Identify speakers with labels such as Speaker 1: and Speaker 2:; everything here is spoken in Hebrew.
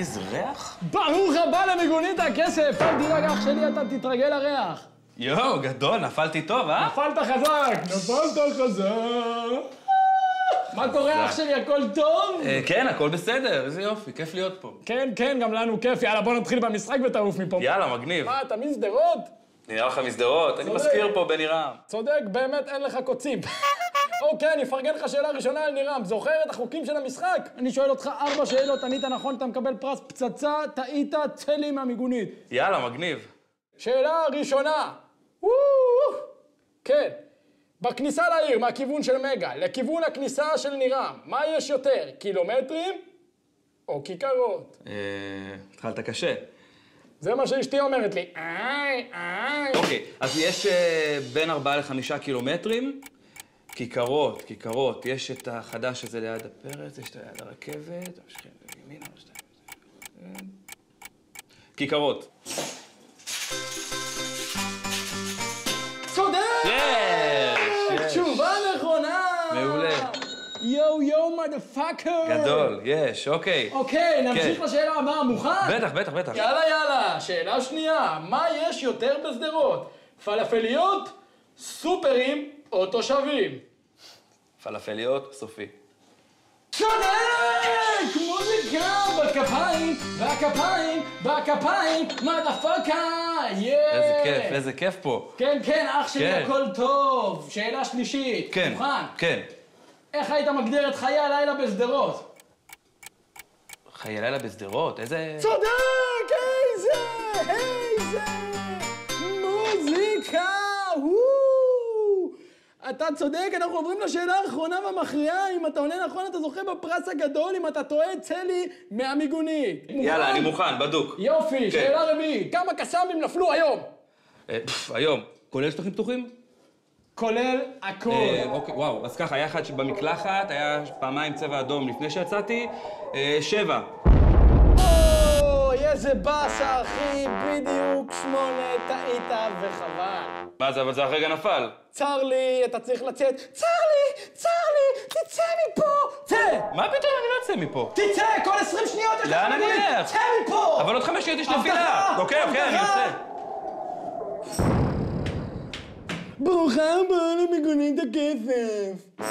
Speaker 1: איזה ריח?
Speaker 2: ברוך הבא למיגונית הכסף! אל תדאג, אח שלי, אתה תתרגל לריח.
Speaker 1: יואו, גדול, נפלתי טוב, אה?
Speaker 2: נפלת חזק! נפלת חזק! מה קורה, אח שלי, הכל טוב?
Speaker 1: כן, הכל בסדר, איזה יופי, כיף להיות פה.
Speaker 2: כן, כן, גם לנו כיף. יאללה, בוא נתחיל במשחק ותעוף מפה.
Speaker 1: יאללה, מגניב.
Speaker 2: מה, אתה משדרות?
Speaker 1: נראה לך מסדרות? אני מזכיר פה בנירם.
Speaker 2: צודק, באמת אין לך קוצים. אוקיי, אני אפרגן לך שאלה ראשונה על נירם. זוכר את החוקים של המשחק? אני שואל אותך 4 שאלות, ענית נכון, אתה מקבל פרס פצצה, טעית, צא לי מהמיגונית.
Speaker 1: יאללה, מגניב.
Speaker 2: שאלה ראשונה. כן. בכניסה לעיר, מהכיוון של מגה, לכיוון הכניסה של נירם, מה יש יותר, קילומטרים או כיכרות?
Speaker 1: התחלת קשה.
Speaker 2: זה מה שאשתי אומרת לי.
Speaker 1: אוקיי, אז יש בין 4 ל5 קילומטרים. כיכרות. יש את החדש הזה ליד הפרץ, יש את ליד הרכבת. כיכרות.
Speaker 2: צודק! תשובה נכונה!
Speaker 1: מעולה.
Speaker 2: יו, מדפאקר!
Speaker 1: גדול, יש, אוקיי.
Speaker 2: אוקיי, נמשיך לשאלה הבאה, מוכן?
Speaker 1: בטח.
Speaker 2: יאללה, שאלה שנייה. מה יש יותר בשדרות? פלאפליות, סופרים או תושבים?
Speaker 1: פלאפליות, סופי.
Speaker 2: צודק! מוזיקה בכפיים, מדפאקר!
Speaker 1: איזה כיף פה.
Speaker 2: כן, אח שלי, הכל טוב. שאלה שלישית. מוכן?
Speaker 1: כן.
Speaker 2: איך היית מגדיר את חיי הלילה בשדרות?
Speaker 1: חיי לילה בשדרות? איזה...
Speaker 2: צודק! איזה! מוזיקה! אתה צודק, אנחנו עוברים לשאלה האחרונה והמכריעה. אם אתה עונה נכון, אתה זוכה בפרס הגדול. אם אתה טועה, צא לי מהמיגונית.
Speaker 1: יאללה, אני מוכן, בדוק.
Speaker 2: יופי, שאלה רביעית. כמה קסאמים נפלו היום?
Speaker 1: היום. כולל שטחים פתוחים?
Speaker 2: כולל הכל.
Speaker 1: אוקיי, וואו. אז ככה, היה אחד שבמקלחת, היה פעמיים צבע אדום לפני שיצאתי. 7.
Speaker 2: אוי, איזה באסה, אחי. בדיוק 8, טעית וחבל.
Speaker 1: מה זה? אבל זה הרגע נפל.
Speaker 2: צר לי, אתה צריך לצאת. צר לי, תצא מפה! צא!
Speaker 1: מה פתאום? אני לא אצא מפה.
Speaker 2: תצא! כל 20 שניות יש לך...
Speaker 1: לאן אני אלך?
Speaker 2: צא מפה!
Speaker 1: אבל עוד 5 שניות יש נפילה. אוקיי, אני יוצא.
Speaker 2: ברוכה הבאה למיגונית הכסף.